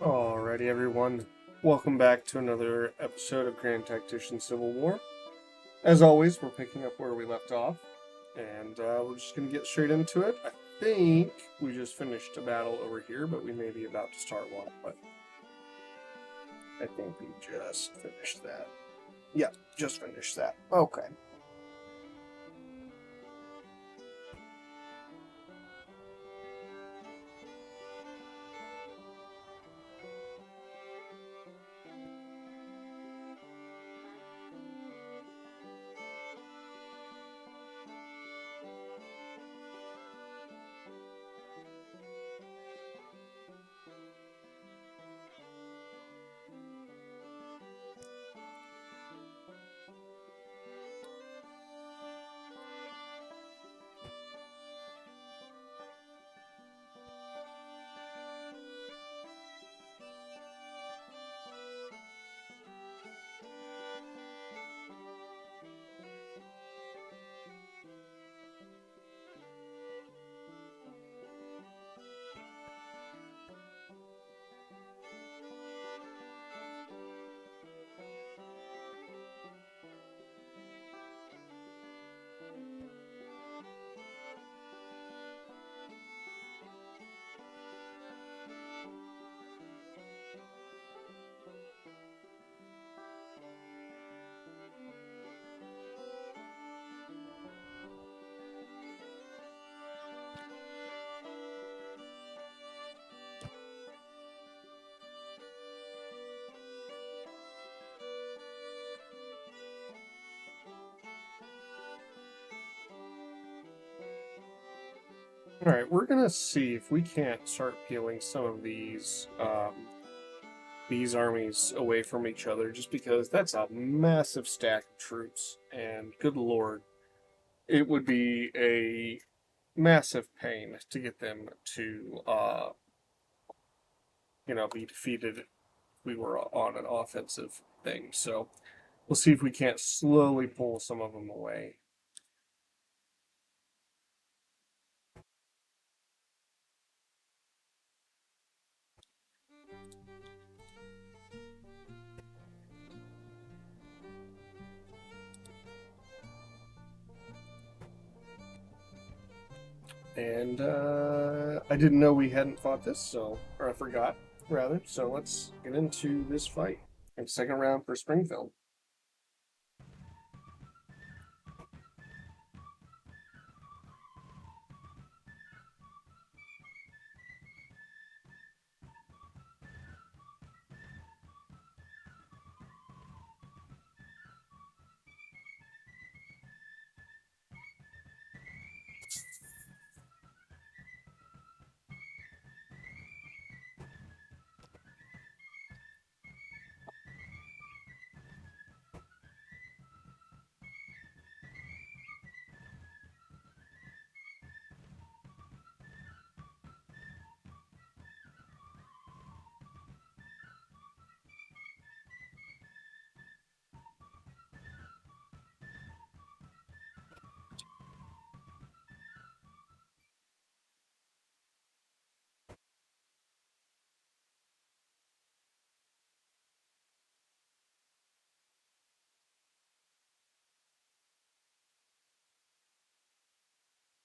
Alrighty, everyone. Welcome back to another episode of Grand Tactician Civil War. As always, we're picking up where we left off, and we're just going to get straight into it. I think we just finished a battle over here, but we may be about to start one, but I think we just finished that. Yeah, just finished that. Okay. Alright, we're going to see if we can't start peeling some of these armies away from each other, just because that's a massive stack of troops, and good lord, it would be a massive pain to get them to, be defeated if we were on an offensive thing. So we'll see if we can't slowly pull some of them away. And I didn't know we hadn't fought this, or I forgot, rather. So let's get into this fight. And second round for Springfield.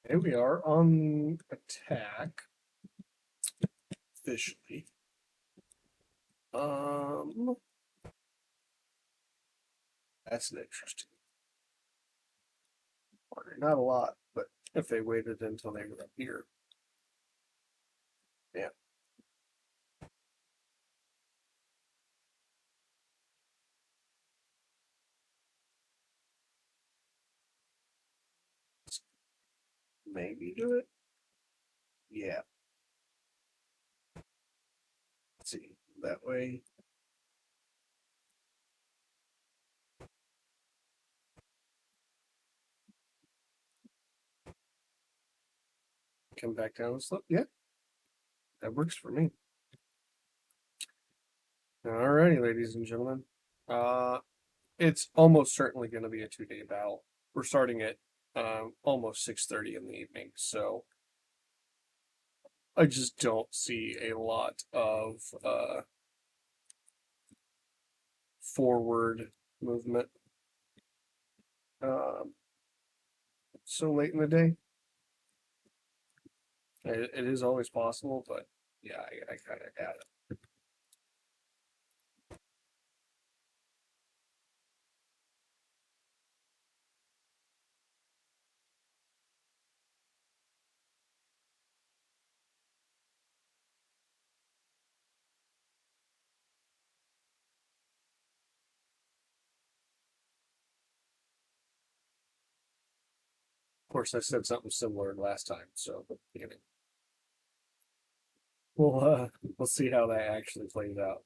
Here we are on attack officially. That's an interesting order. Not a lot, but if they waited until they were up here, yeah. Maybe do it. Yeah. Let's see. That way. Come back down and slope. Yeah. That works for me. Alrighty, ladies and gentlemen. It's almost certainly going to be a 2-day battle. We're starting at almost 6:30 in the evening, so I just don't see a lot of forward movement um, so late in the day. It is always possible, but yeah, I kind of got it. Of course, I said something similar last time, so you know, we'll uh, we'll see how that actually plays out.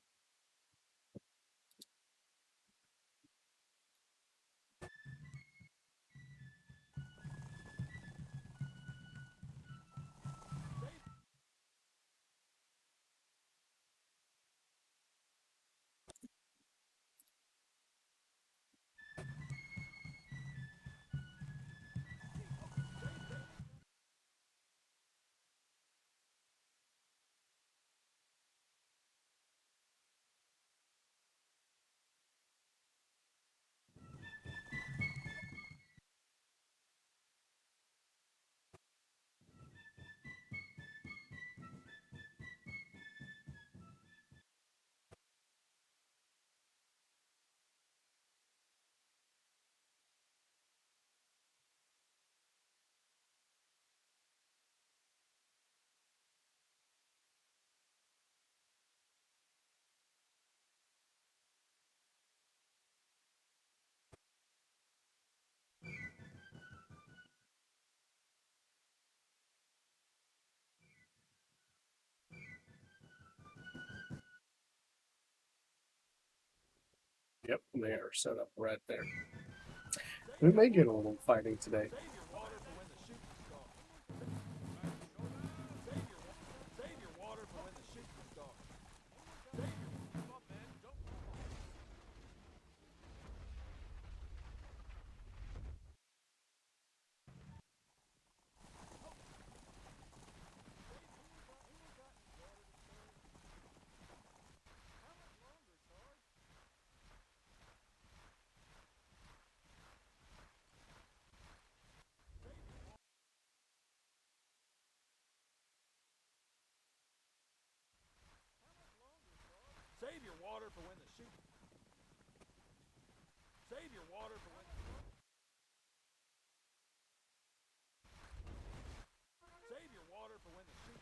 Yep, they are set up right there. We may get a little fighting today. Save your water for when the shoot. Save your water for when. Save your water for when the shoot.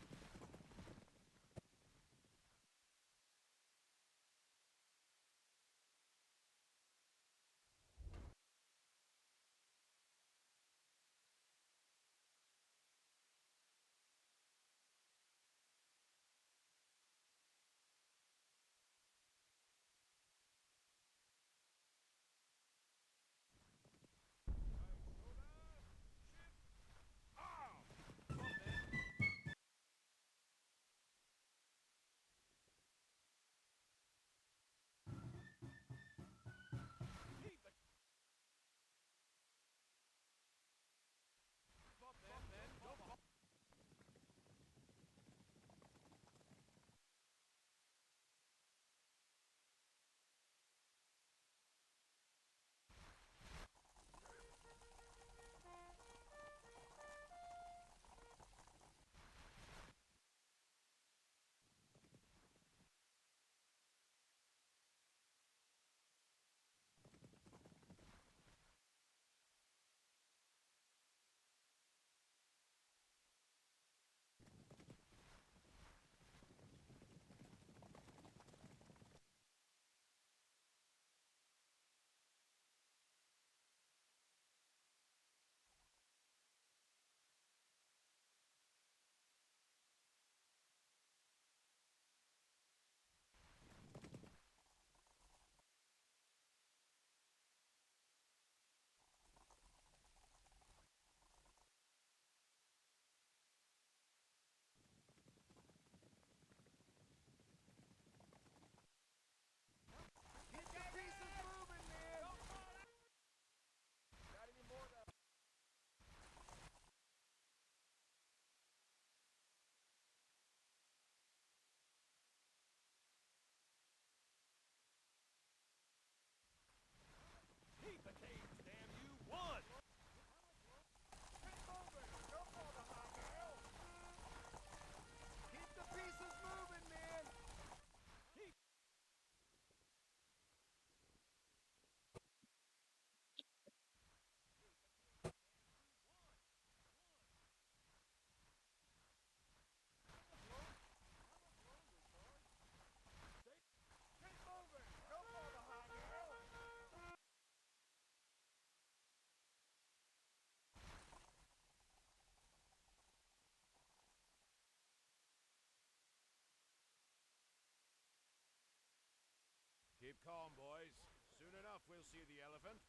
Keep calm, boys. Soon enough we'll see the elephant.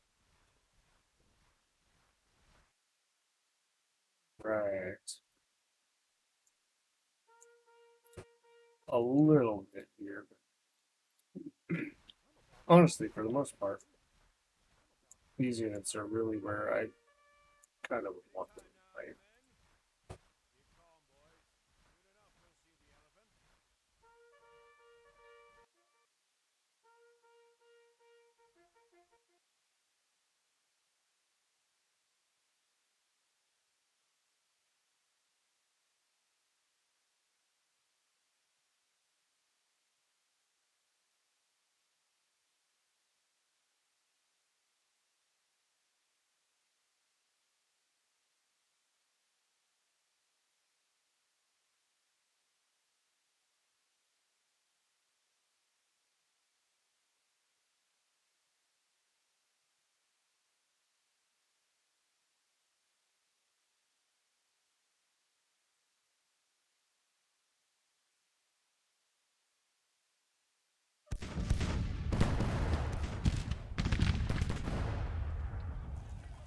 Right. A little bit here. Honestly, for the most part, these units are really where I kind of want them to play. Keep calm, boys. Soon enough we'll see the elephant.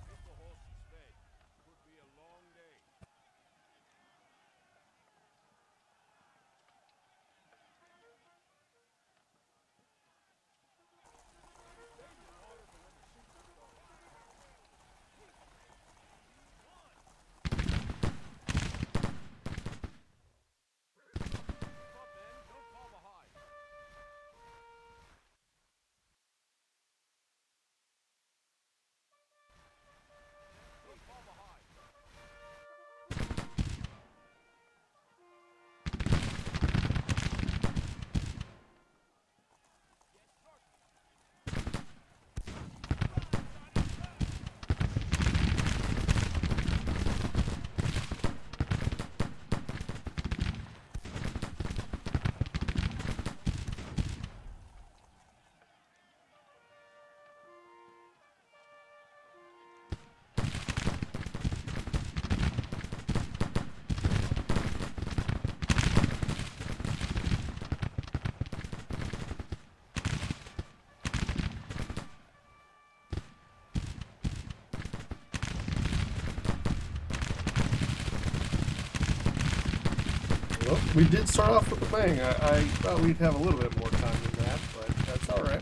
Keep the horses fed. Could be a long day. Save your water for when the shooting starts. Keep up, men. Don't fall behind. Don't fall behind. Well, we did start off with a bang. I thought we'd have a little bit more time than that, but that's all right.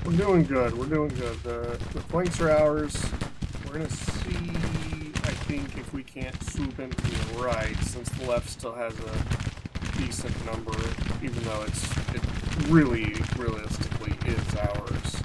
We're doing good. We're doing good. The flanks are ours. We're gonna see, I think, if we can't swoop in from the right, since the left still has a decent number, even though it really realistically is ours.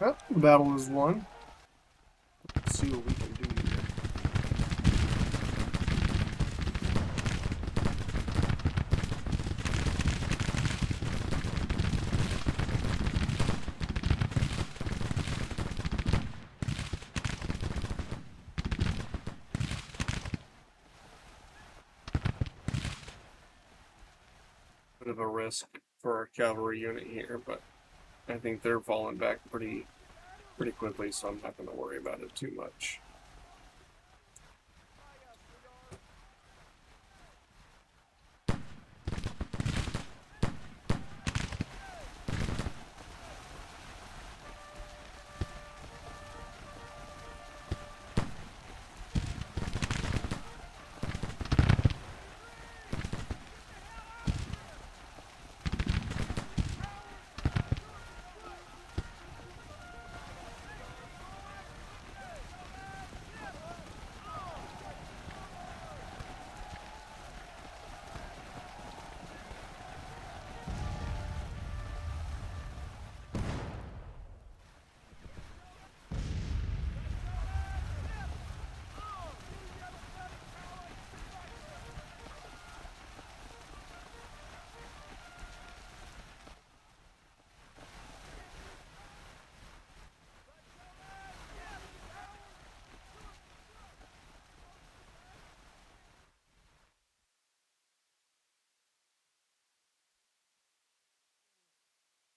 Well, the battle is won. Let's see what we can do here. Bit of a risk for our cavalry unit here, but I think they're falling back pretty quickly, so I'm not going to worry about it too much.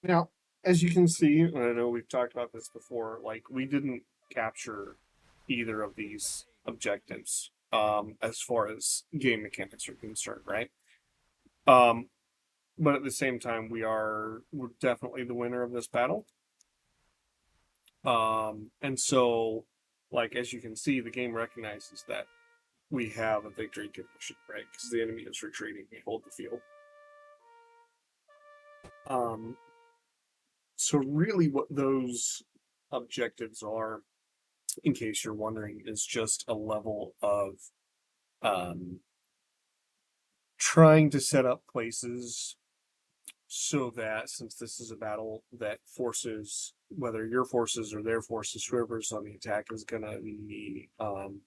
Now, as you can see, and I know we've talked about this before, like we didn't capture either of these objectives as far as game mechanics are concerned, right? Um, but at the same time, we're definitely the winner of this battle. And so, like as you can see, the game recognizes that we have a victory condition, right? Because the enemy is retreating, we hold the field. Um, so really, what those objectives are, in case you're wondering, is just a level of um, trying to set up places so that since this is a battle that forces whether your forces or their forces, whoever's on the attack is going to be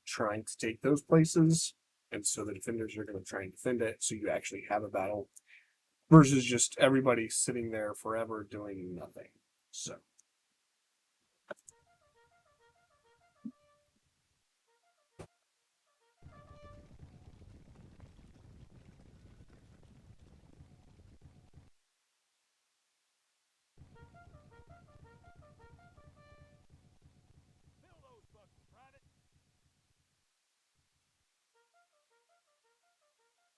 trying to take those places, and so the defenders are going to try and defend it, so you actually have a battle versus just everybody sitting there forever doing nothing. So Fill those buckets, Private. I'll smell the damn rebels before seeing them.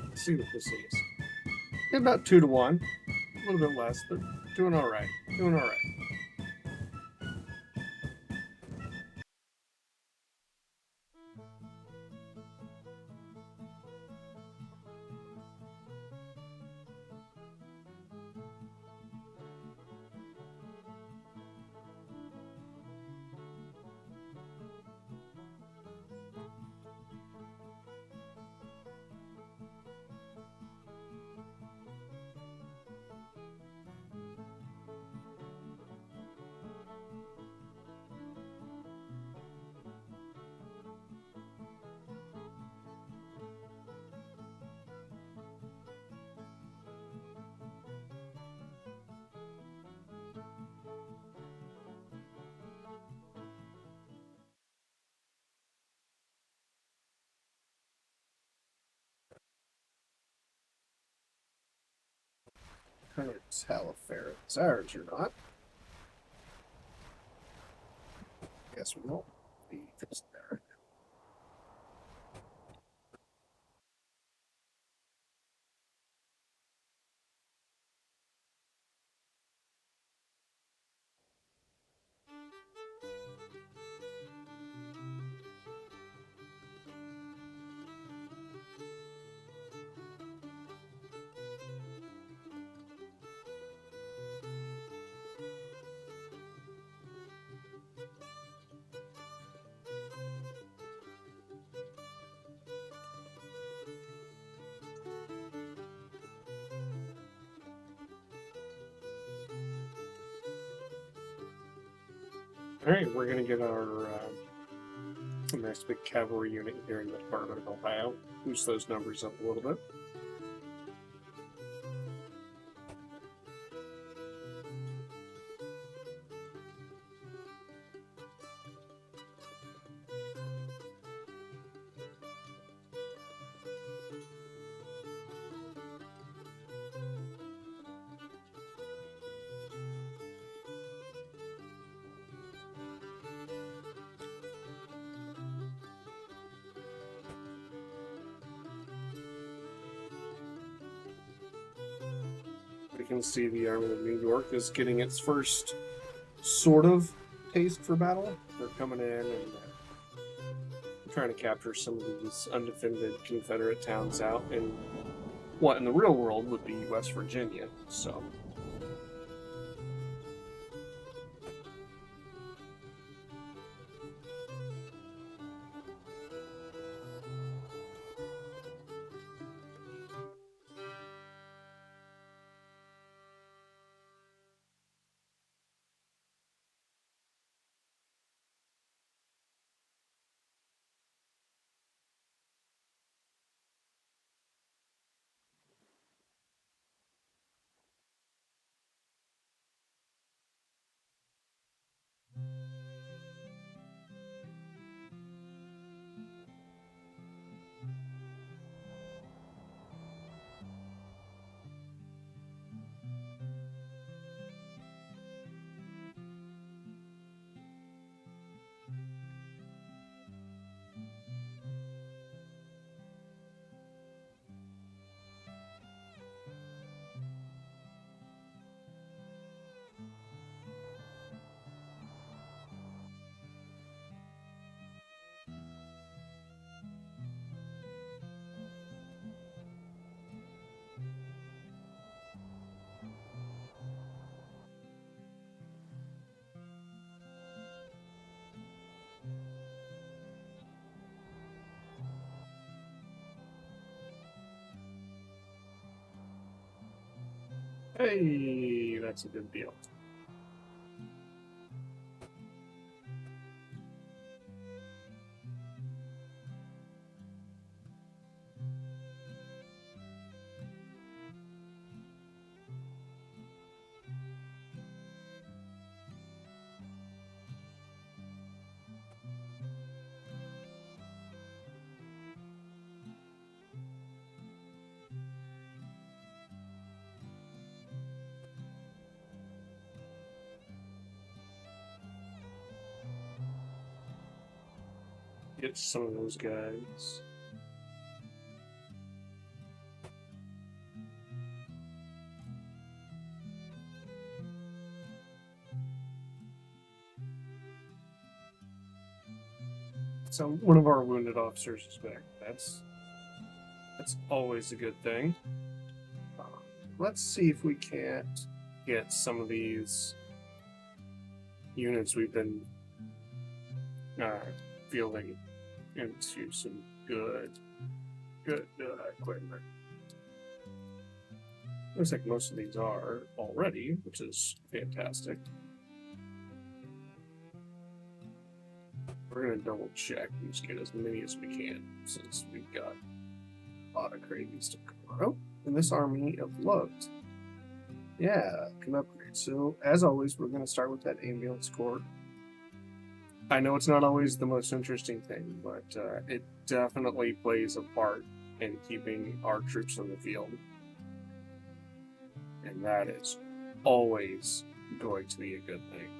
let's see what this is. About 2 to 1, a little bit less, but doing all right. Doing all right. Kind of tell if Farron's ours or not. Guess we won't be just there. All right, we're gonna get our nice big cavalry unit here in the Department of Ohio. Boost those numbers up a little bit. We can see the Army of New York is getting its first sort of taste for battle. They're coming in and trying to capture some of these undefended Confederate towns out in what in the real world would be West Virginia. So Hey, that's a good deal. Get some of those guys. So one of our wounded officers is back. That's always a good thing. Let's see if we can't get some of these units we've been fielding into some good equipment. Looks like most of these are already, which is fantastic. We're gonna double check and just get as many as we can, since we've got a lot of crazy stuff going on. Oh, and this army of lugs. Yeah, can upgrade. So as always, we're gonna start with that ambulance corps. I know it's not always the most interesting thing, but it definitely plays a part in keeping our troops on the field. And that is always going to be a good thing.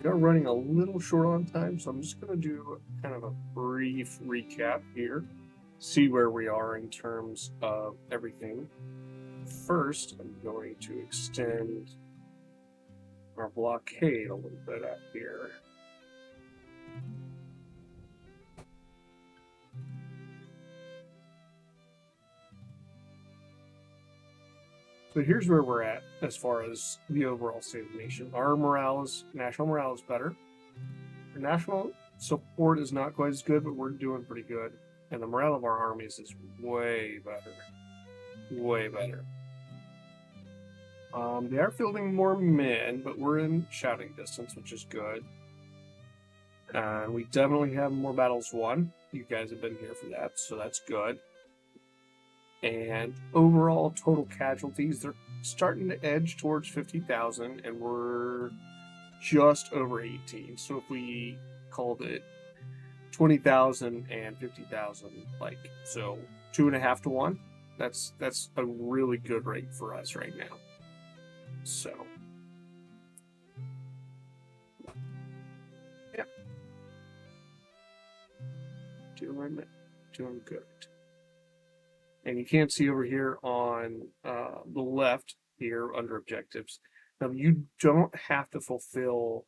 We are running a little short on time, so I'm just going to do kind of a brief recap here, see where we are in terms of everything. First, I'm going to extend our blockade a little bit out here. So here's where we're at as far as the overall state of the nation. Our national morale is better. Our national support is not quite as good, but we're doing pretty good. And the morale of our armies is way better. Way better. They are fielding more men, but we're in shouting distance, which is good. And we definitely have more battles won. You guys have been here for that, so that's good. And overall total casualties, they're starting to edge towards 50,000, and we're just over 18. So if we called it 20,000 and 50,000, like, so 2.5 to 1, that's a really good rate for us right now. So yeah, doing good. And you can't see over here on the left here under objectives. Now, you don't have to fulfill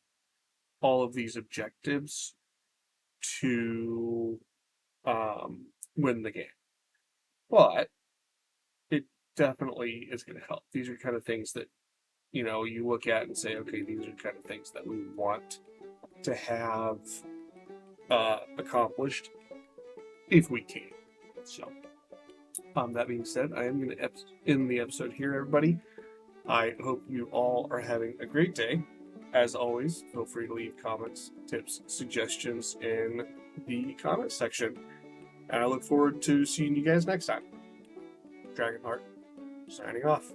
all of these objectives to win the game, but it definitely is going to help. These are kind of things that, you know, you look at and say, okay, these are kind of things that we want to have accomplished if we can. So that being said, I am going to end the episode here, everybody. I hope you all are having a great day. As always, feel free to leave comments, tips, suggestions in the comment section. And I look forward to seeing you guys next time. Dragonheart, signing off.